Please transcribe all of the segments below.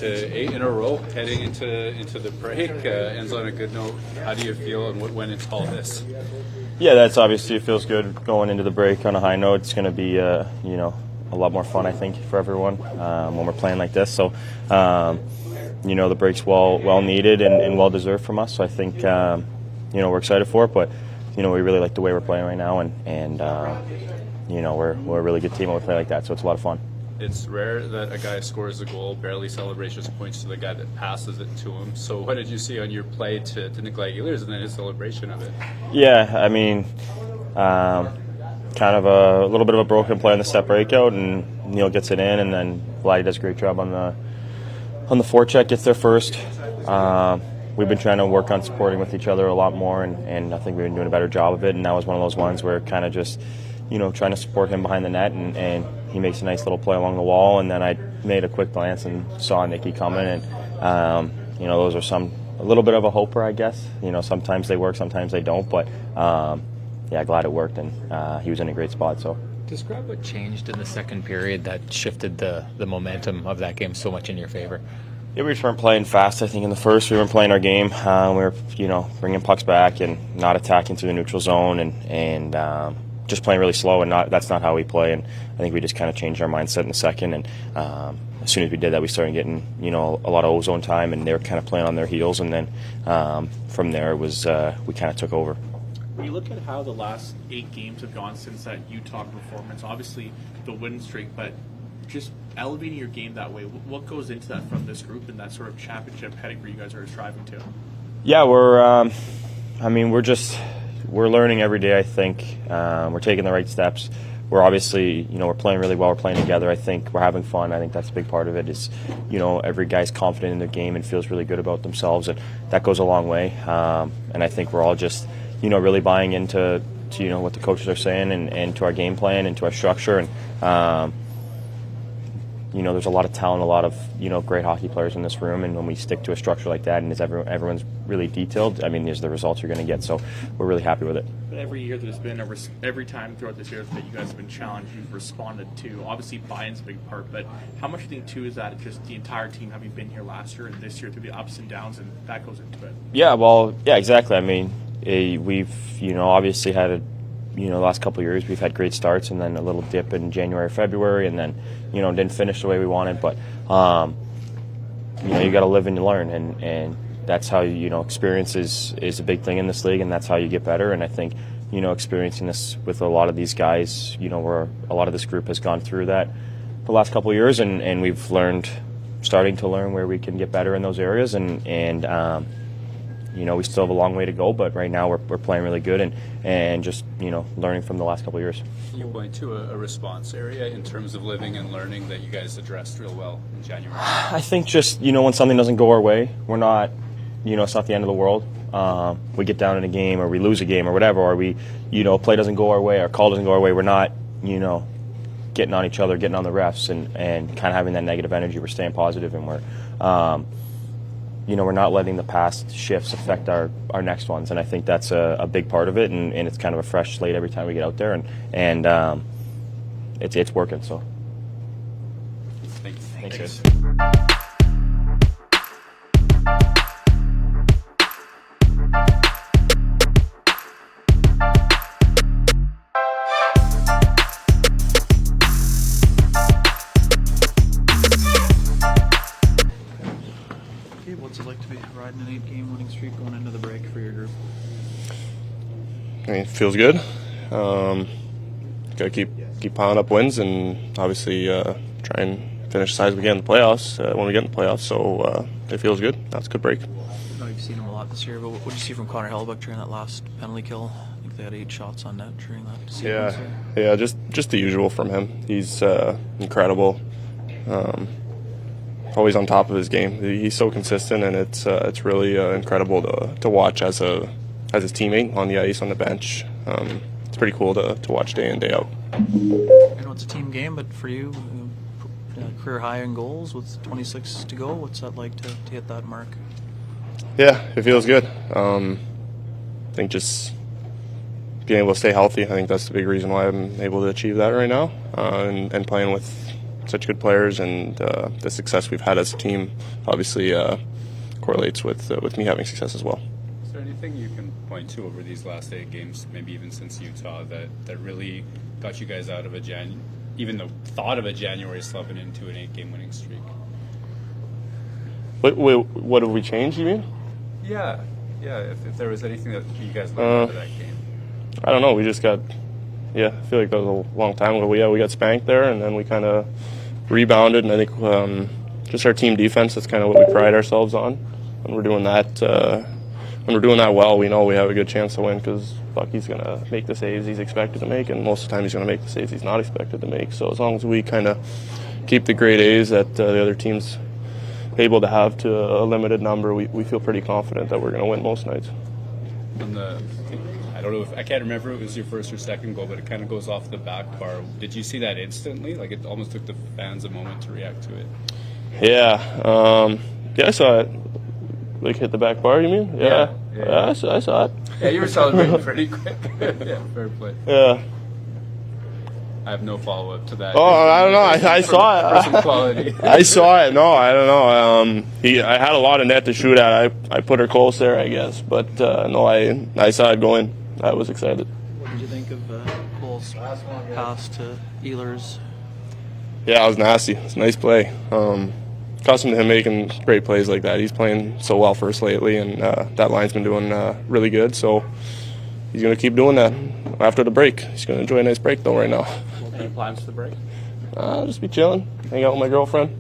to 8 in a row heading into the break. Ends on a good note. How do you feel and what went into all this? Yeah, that's obviously, it feels good going into the break on a high note. It's going to be a lot more fun, I think, for everyone when we're playing like this. So the break's well needed and well deserved from us. So I think we're excited for it, but we really like the way we're playing right now, and we're a really good team when we play like that. So it's a lot of fun. It's rare that a guy scores a goal, barely celebrations, points to the guy that passes it to him. So what did you see on your play to Nikolai Ehlers and then his celebration of it? Yeah, I mean, kind of a little bit of a broken play on the step breakout, and Neil gets it in, and then Vladdy does a great job on the forecheck, gets there first. We've been trying to work on supporting with each other a lot more, and I think we've been doing a better job of it, and that was one of those ones where kind of just trying to support him behind the net, and he makes a nice little play along the wall, and then I made a quick glance and saw Nicky coming, and those are a little bit of a hoper, I guess. Sometimes they work, sometimes they don't, but glad it worked, and he was in a great spot. So describe what changed in the second period that shifted the momentum of that game so much in your favor. Yeah, we just weren't playing fast. I think in the first we weren't playing our game. We were bringing pucks back and not attacking through the neutral zone, and just playing really slow, and that's not how we play. And I think we just kind of changed our mindset in the second, and as soon as we did that, we started getting a lot of ozone time, and they were kind of playing on their heels, and then from there it was we kind of took over. When you look at how the last 8 games have gone since that Utah performance, obviously the win streak, but just elevating your game that way, what goes into that from this group and that sort of championship pedigree you guys are striving to? Yeah, we're learning every day, I think. We're taking the right steps. We're obviously, we're playing really well. We're playing together. I think we're having fun. I think that's a big part of it is, every guy's confident in their game and feels really good about themselves, and that goes a long way. And I think we're all just, really buying into what the coaches are saying and to our game plan and to our structure. And, there's a lot of talent, a lot of, great hockey players in this room. And when we stick to a structure like that and everyone's really detailed, I mean, there's the results you're going to get. So we're really happy with it. But every year there's been, every time throughout this year that you guys have been challenged, you've responded to. Obviously, buy-in's a big part, but how much do you think, too, is that just the entire team having been here last year and this year through the ups and downs, and that goes into it? Yeah, exactly. I mean, we've, obviously had the last couple of years we've had great starts and then a little dip in January, February, and then, didn't finish the way we wanted. But, you got to live and you learn, and that's how, experience is a big thing in this league, and that's how you get better. And I think, experiencing this with a lot of these guys, where a lot of this group has gone through that the last couple of years, and we've starting to learn where we can get better in those areas, and we still have a long way to go, but right now we're playing really good and just, learning from the last couple of years. You point to a response area in terms of living and learning that you guys addressed real well in January. I think just, when something doesn't go our way, we're not, it's not the end of the world. We get down in a game or we lose a game or whatever, or we, play doesn't go our way, our call doesn't go our way. We're not, getting on each other, getting on the refs and kind of having that negative energy. We're staying positive, and we're, we're not letting the past shifts affect our next ones, and I think that's a big part of it, and it's kind of a fresh slate every time we get out there, and it's working. So, thanks guys. What's it like to be riding an 8-game winning streak going into the break for your group? I mean, it feels good. Got to keep piling up wins, and obviously try and finish as high as we get in the playoffs when we get in the playoffs. So it feels good. That's a good break. I know you've seen him a lot this year, but what did you see from Connor Hellebuyck during that last penalty kill? I think they had 8 shots on net during that sequence. Yeah, just the usual from him. He's incredible. Always on top of his game. He's so consistent, and it's really incredible to watch as his teammate on the ice, on the bench. It's pretty cool to watch day in, day out. I know it's a team game, but for you, career high in goals with 26 to go, what's that like to hit that mark? Yeah, it feels good. I think just being able to stay healthy, I think that's the big reason why I'm able to achieve that right now, and playing with such good players, and the success we've had as a team obviously correlates with me having success as well. Is there anything you can point to over these last 8 games, maybe even since Utah, that really got you guys out of even the thought of a January slump and into an 8-game winning streak? Wait, what have we changed, you mean? Yeah. If there was anything that you guys learned out of that game. I don't know. We just got, I feel like that was a long time ago. We got spanked there, and then we kind of rebounded. And I think just our team defense, that's kind of what we pride ourselves on. When we're doing that, well, we know we have a good chance to win because Bucky's going to make the saves he's expected to make, and most of the time he's going to make the saves he's not expected to make. So as long as we kind of keep the grade A's that the other team's able to have to a limited number, we feel pretty confident that we're going to win most nights. I don't know I can't remember if it was your first or second goal, but it kind of goes off the back bar. Did you see that instantly? Like, it almost took the fans a moment to react to it. Yeah, I saw it. Like, hit the back bar, you mean? Yeah, I saw it. Yeah, you were celebrating pretty quick. Yeah, fair play. Yeah. I have no follow-up to that. Oh, I don't know. I saw it. Person quality. I saw it. No, I don't know. I had a lot of net to shoot at. I put her close there, I guess. But no, I saw it go in. I was excited. What did you think of Cole's pass to Ehlers? Yeah, it was nasty. It's a nice play. Accustomed to him making great plays like that. He's playing so well for us lately, and that line's been doing really good. So he's going to keep doing that after the break. He's going to enjoy a nice break, though, right now. Any plans for the break? I'll just be chilling, hang out with my girlfriend.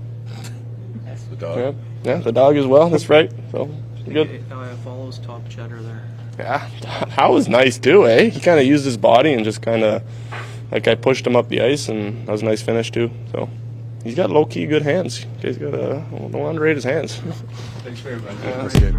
That's the dog. Yeah, the dog as well. That's right. So good. Follows top cheddar there. Yeah, that was nice too, eh? He kind of used his body and just kind of, like, I pushed him up the ice, and that was a nice finish too. So he's got low-key good hands. He's got don't underrate his hands. Thanks very much. Yeah, that's good.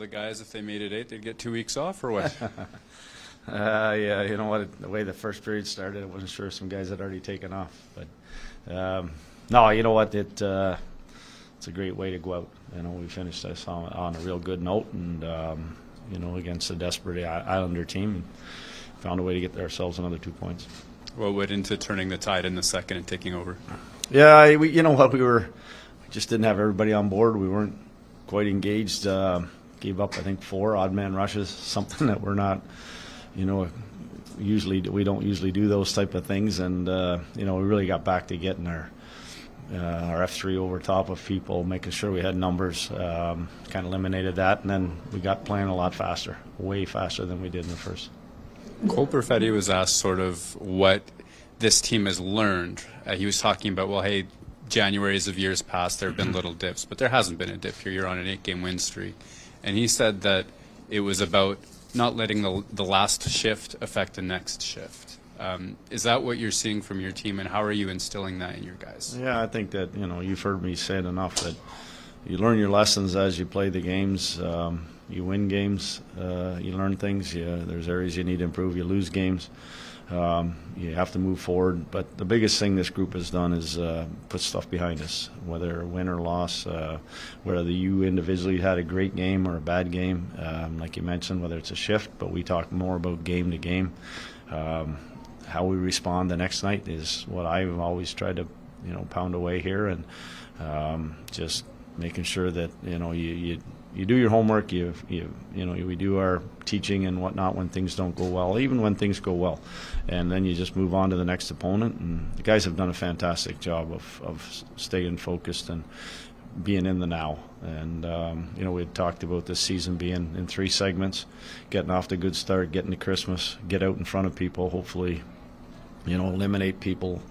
the guys if they made it 8, they'd get 2 weeks off or what? Yeah, you know what? The way the first period started, I wasn't sure some guys had already taken off. But no, you know what? It's a great way to go out. You know, we finished this on a real good note, and you know, against a desperate Islander team, found a way to get ourselves another 2 points. What went into turning the tide in the second and taking over? Yeah, you know what? We just didn't have everybody on board. We weren't quite engaged. Gave up, I think, 4 odd man rushes, something that we're not, you know, we don't usually do those type of things. And you know, we really got back to getting our F3 over top of people, making sure we had numbers, kind of eliminated that, and then we got playing a lot faster, way faster than we did in the first. Cole Perfetti was asked sort of what this team has learned. He was talking about, well, hey, Januaries of years past, there have been little dips, but there hasn't been a dip here. You're on an 8-game win streak. And he said that it was about not letting the last shift affect the next shift. Is that what you're seeing from your team, and how are you instilling that in your guys? Yeah, I think that, you know, you've heard me say it enough that you learn your lessons as you play the games. You win games, you learn things. There's areas you need to improve. You lose games. You have to move forward. But the biggest thing this group has done is put stuff behind us, whether win or loss, whether you individually had a great game or a bad game, like you mentioned, whether it's a shift. But we talk more about game to game. How we respond the next night is what I've always tried to, you know, pound away here, and just making sure that, you know, you do your homework, you know, we do our teaching and whatnot when things don't go well, even when things go well, and then you just move on to the next opponent. And the guys have done a fantastic job of staying focused and being in the now. And you know, we had talked about this season being in 3 segments, getting off to a good start, getting to Christmas, get out in front of people, hopefully, you know, eliminate people,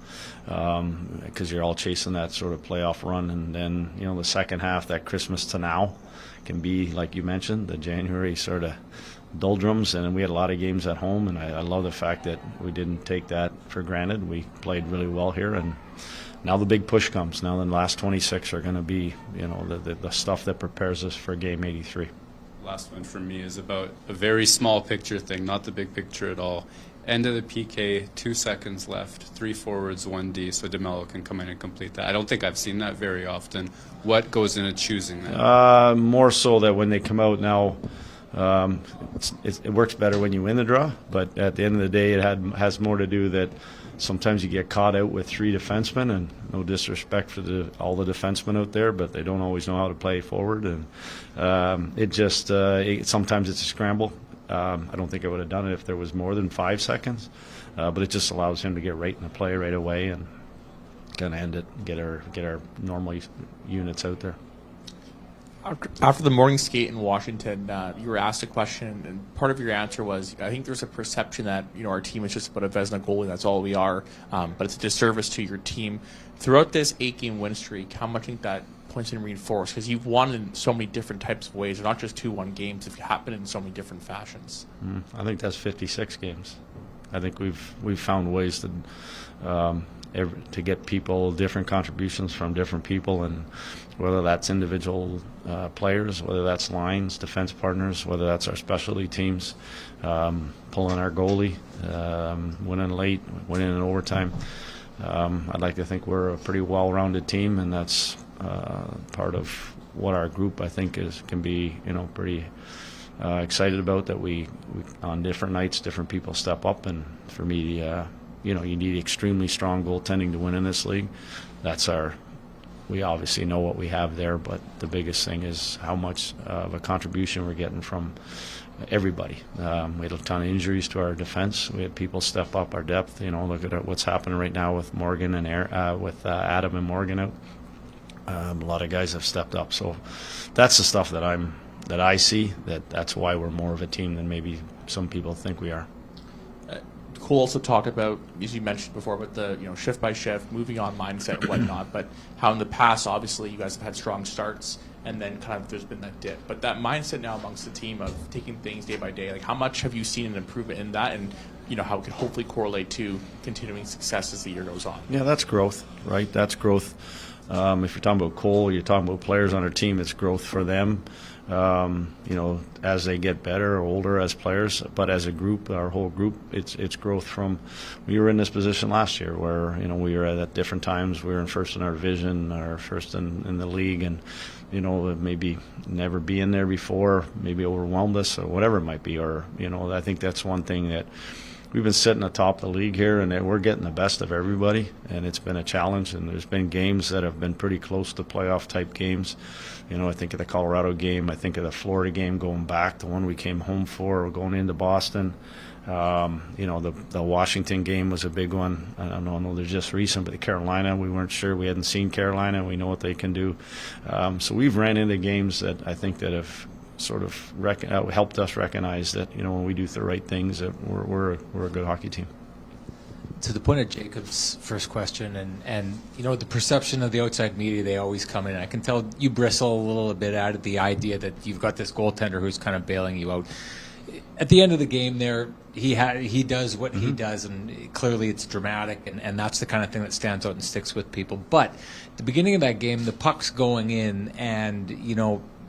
because you're all chasing that sort of playoff run. And then, you know, the second half, that Christmas to now, can be, like you mentioned, the January sort of doldrums. And we had a lot of games at home, and I love the fact that we didn't take that for granted. We played really well here, and now the big push comes. Now the last 26 are going to be, you know, the stuff that prepares us for game 83. Last one for me is about a very small picture thing, not the big picture at all. End of the PK, 2 seconds left, 3 forwards, 1 D, so DeMello can come in and complete that. I don't think I've seen that very often. What goes into choosing that? More so that when they come out now, it works better when you win the draw, but at the end of the day, it has more to do that sometimes you get caught out with 3 defensemen, and no disrespect for all the defensemen out there, but they don't always know how to play forward, and sometimes it's a scramble. I don't think I would have done it if there was more than 5 seconds, but it just allows him to get right in the play right away and kind of end it, get our normal units out there. After the morning skate in Washington, you were asked a question, and part of your answer was, I think there's a perception that, you know, our team is just about a Vezina goalie, that's all we are, but it's a disservice to your team. Throughout this 8-game win streak, how much do you think that points in reinforced? Because you've won in so many different types of ways, not just 2-1 games, if you happen in so many different fashions. I think that's 56 games. I think we've found ways to get people different contributions from different people, and whether that's individual players, whether that's lines, defense partners, whether that's our specialty teams, pulling our goalie, winning late, winning in overtime. I'd like to think we're a pretty well-rounded team, and that's part of what our group, I think, can be, you know, pretty excited about, that we on different nights, different people step up. And for me, you know, you need extremely strong goaltending to win in this league. We obviously know what we have there, but the biggest thing is how much of a contribution we're getting from everybody. We had a ton of injuries to our defense. We had people step up our depth. You know, look at what's happening right now with Morgan and Adam and Morgan out. A lot of guys have stepped up, so that's the stuff that I see. That's why we're more of a team than maybe some people think we are. Cole also talked about, as you mentioned before, about the, you know, shift by shift, moving on mindset and whatnot, but how in the past, obviously, you guys have had strong starts, and then kind of there's been that dip. But that mindset now amongst the team of taking things day by day, like how much have you seen an improvement in that, and, you know, how it could hopefully correlate to continuing success as the year goes on? Yeah, that's growth, right? That's growth. If you're talking about Cole, you're talking about players on our team, it's growth for them. As they get better or older as players, but as a group, our whole group, it's growth from. We were in this position last year where we were at different times. We were in first in our division, or first in the league, and maybe never being there before, maybe overwhelmed us or whatever it might be. Or I think that's one thing that. We've been sitting atop the league here, and we're getting the best of everybody, and it's been a challenge. And there's been games that have been pretty close to playoff-type games. I think of the Colorado game. I think of the Florida game going back, the one we came home for, going into Boston. The Washington game was a big one. I know they're just recent, but the Carolina, we weren't sure. We hadn't seen Carolina. We know what they can do. So we've ran into games that I think that have sort of helped us recognize that when we do the right things, that we're a good hockey team. To the point of Jacob's first question, and the perception of the outside media, they always come in. I can tell you bristle a little bit at the idea that you've got this goaltender who's kind of bailing you out. At the end of the game, there he does what he does, and clearly it's dramatic, and that's the kind of thing that stands out and sticks with people. But at the beginning of that game, the puck's going in, and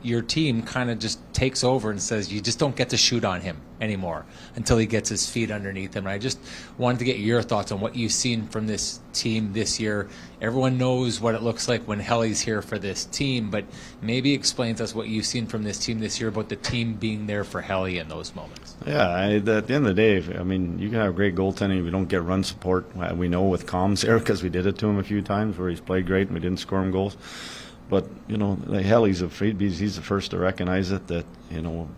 your team kind of just takes over and says you just don't get to shoot on him anymore until he gets his feet underneath him. And I just wanted to get your thoughts on what you've seen from this team this year. Everyone knows what it looks like when Helly's here for this team, but maybe explain to us what you've seen from this team this year about the team being there for Helly in those moments. Yeah, at the end of the day, you can have great goaltending if you don't get run support. We know with Combs here because we did it to him a few times where he's played great and we didn't score him goals. But like he's the first to recognize it. That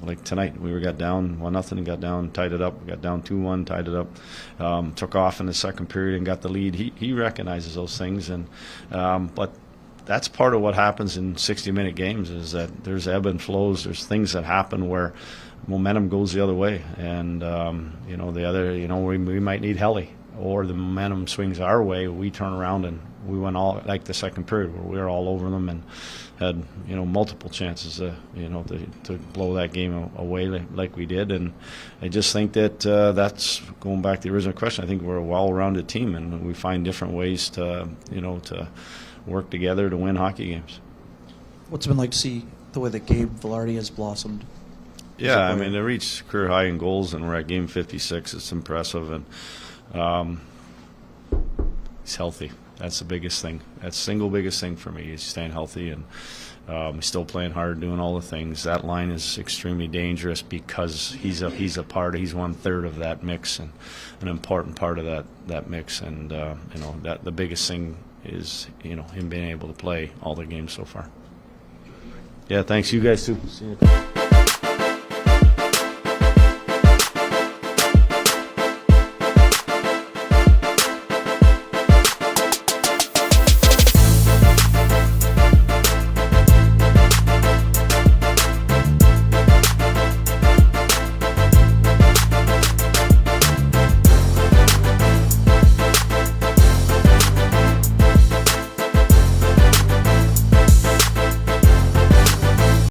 like tonight we got down 1-0 and got down, tied it up. We got down 2-1, tied it up. Took off in the second period and got the lead. He recognizes those things, and but that's part of what happens in 60-minute games is that there's ebb and flows. There's things that happen where momentum goes the other way, and the other we might need Helly, or the momentum swings our way. We turn around and we went all like the second period where we were all over them and had multiple chances to blow that game away like we did. And I just think that that's going back to the original question. I think we're a well-rounded team and we find different ways to work together to win hockey games. What's it been like to see the way that Gabe Velarde has blossomed? Yeah, they reached career high in goals and we're at game 56. It's impressive, and he's healthy. That's the biggest thing. That's the single biggest thing for me. He's staying healthy and he's still playing hard, doing all the things. That line is extremely dangerous because he's 1/3 of that mix and an important part of that mix. And that the biggest thing is him being able to play all the games so far. Yeah, thanks you guys too. See you.